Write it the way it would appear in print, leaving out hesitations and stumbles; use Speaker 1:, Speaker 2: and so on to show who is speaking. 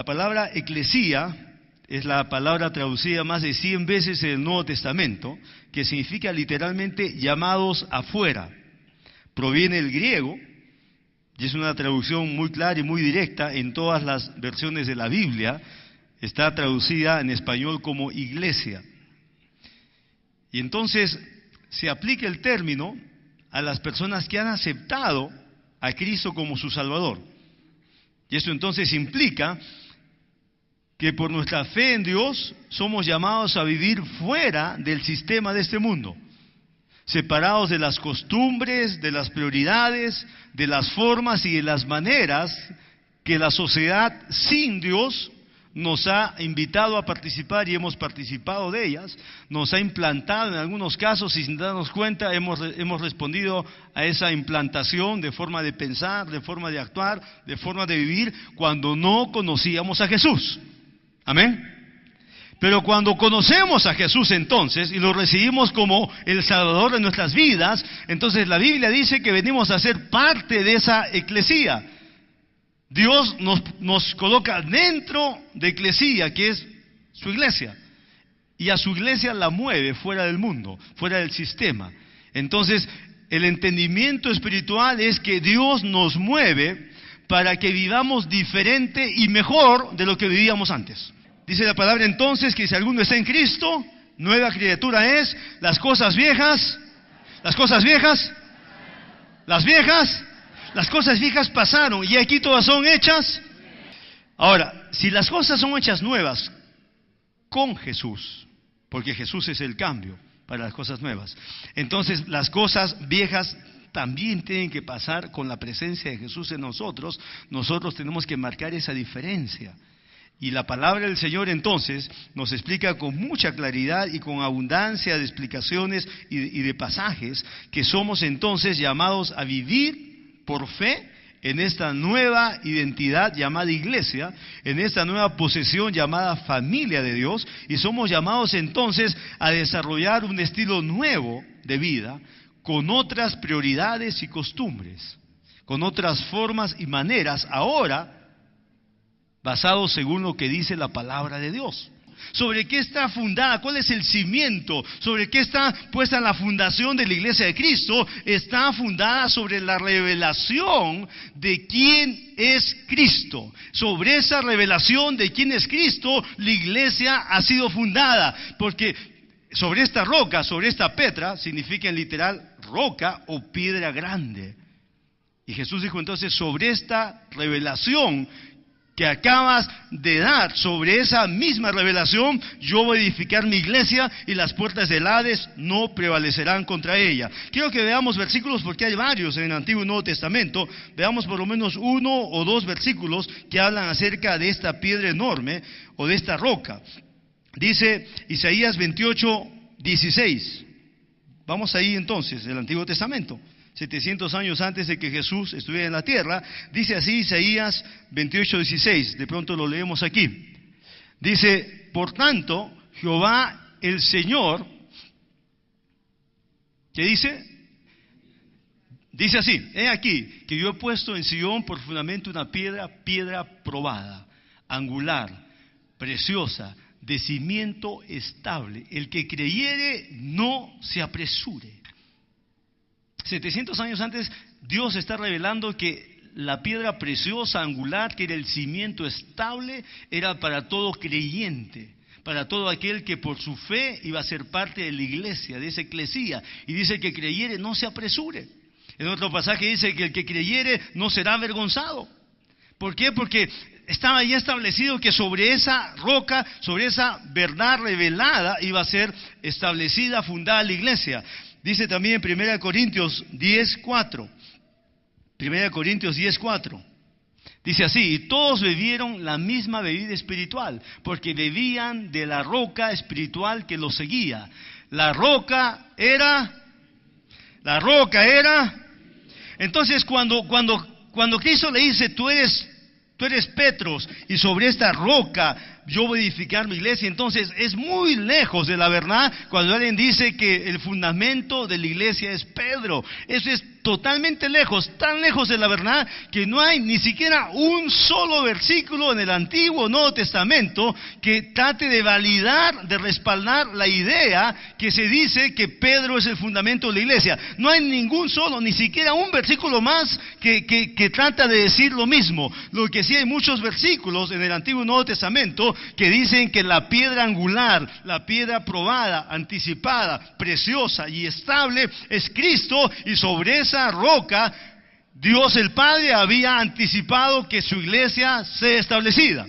Speaker 1: La palabra eclesía es la palabra traducida más de 100 veces en el Nuevo Testamento, que significa literalmente llamados afuera. Proviene del griego, y es una traducción muy clara y muy directa en todas las versiones de la Biblia. Está traducida en español como iglesia. Y entonces se aplica el término a las personas que han aceptado a Cristo como su Salvador. Y esto entonces implica que por nuestra fe en Dios somos llamados a vivir fuera del sistema de este mundo, separados de las costumbres, de las prioridades, de las formas y de las maneras que la sociedad sin Dios nos ha invitado a participar, y hemos participado de ellas, nos ha implantado en algunos casos, y sin darnos cuenta hemos respondido a esa implantación de forma de pensar, de forma de actuar, de forma de vivir, cuando no conocíamos a Jesús. Amén. Pero cuando conocemos a Jesús entonces, y lo recibimos como el Salvador de nuestras vidas, entonces la Biblia dice que venimos a ser parte de esa eclesía. Dios nos coloca dentro de eclesía, que es su iglesia, y a su iglesia la mueve fuera del mundo, fuera del sistema. Entonces, el entendimiento espiritual es que Dios nos mueve para que vivamos diferente y mejor de lo que vivíamos antes. Dice la palabra entonces que si alguno está en Cristo, nueva criatura es. Las cosas viejas pasaron y aquí todas son hechas. Ahora, si las cosas son hechas nuevas con Jesús, porque Jesús es el cambio para las cosas nuevas, entonces las cosas viejas también tienen que pasar con la presencia de Jesús en nosotros. Nosotros tenemos que marcar esa diferencia. Y la palabra del Señor entonces nos explica con mucha claridad y con abundancia de explicaciones y de pasajes que somos entonces llamados a vivir por fe en esta nueva identidad llamada iglesia, en esta nueva posesión llamada familia de Dios, y somos llamados entonces a desarrollar un estilo nuevo de vida, con otras prioridades y costumbres, con otras formas y maneras, ahora basados según lo que dice la palabra de Dios. ¿Sobre qué está fundada? ¿Cuál es el cimiento? ¿Sobre qué está puesta la fundación de la iglesia de Cristo? Está fundada sobre la revelación de quién es Cristo. Sobre esa revelación de quién es Cristo, la iglesia ha sido fundada, porque sobre esta roca, sobre esta Petra, significa en literal roca o piedra grande. Y Jesús dijo entonces, sobre esta revelación que acabas de dar, sobre esa misma revelación, yo voy a edificar mi iglesia y las puertas del Hades no prevalecerán contra ella. Quiero que veamos versículos, porque hay varios en el Antiguo y Nuevo Testamento. Veamos por lo menos 1 o 2 versículos que hablan acerca de esta piedra enorme o de esta roca. Dice Isaías 28:16. Vamos ahí entonces, el Antiguo Testamento, 700 años antes de que Jesús estuviera en la tierra. Dice así Isaías 28:16, de pronto lo leemos aquí. Dice, por tanto, Jehová el Señor, ¿qué dice? Dice así, he aquí, que yo he puesto en Sion por fundamento una piedra probada, angular, preciosa, de cimiento estable. El que creyere no se apresure. 700 años antes, Dios está revelando que la piedra preciosa, angular, que era el cimiento estable, era para todo creyente, para todo aquel que por su fe iba a ser parte de la iglesia, de esa eclesía. Y dice que creyere no se apresure. En otro pasaje dice que el que creyere no será avergonzado. ¿Por qué? Porque estaba ya establecido que sobre esa roca, sobre esa verdad revelada, iba a ser establecida, fundada la iglesia. Dice también en 1 Corintios 10:4. 1 Corintios 10:4. Dice así, y todos bebieron la misma bebida espiritual, porque bebían de la roca espiritual que los seguía. La roca era. Entonces cuando Cristo le dice, tú eres Petros, y sobre esta roca yo voy a edificar mi iglesia, entonces es muy lejos de la verdad cuando alguien dice que el fundamento de la iglesia es Pedro. Eso es totalmente lejos, tan lejos de la verdad, que no hay ni siquiera un solo versículo en el Antiguo o Nuevo Testamento que trate de validar, de respaldar la idea que se dice que Pedro es el fundamento de la iglesia. No hay ningún solo, ni siquiera un versículo más que trata de decir lo mismo. Lo que sí hay muchos versículos en el Antiguo y Nuevo Testamento que dicen que la piedra angular, la piedra probada, anticipada, preciosa y estable es Cristo, y sobre esa roca Dios el Padre había anticipado que su iglesia sea establecida.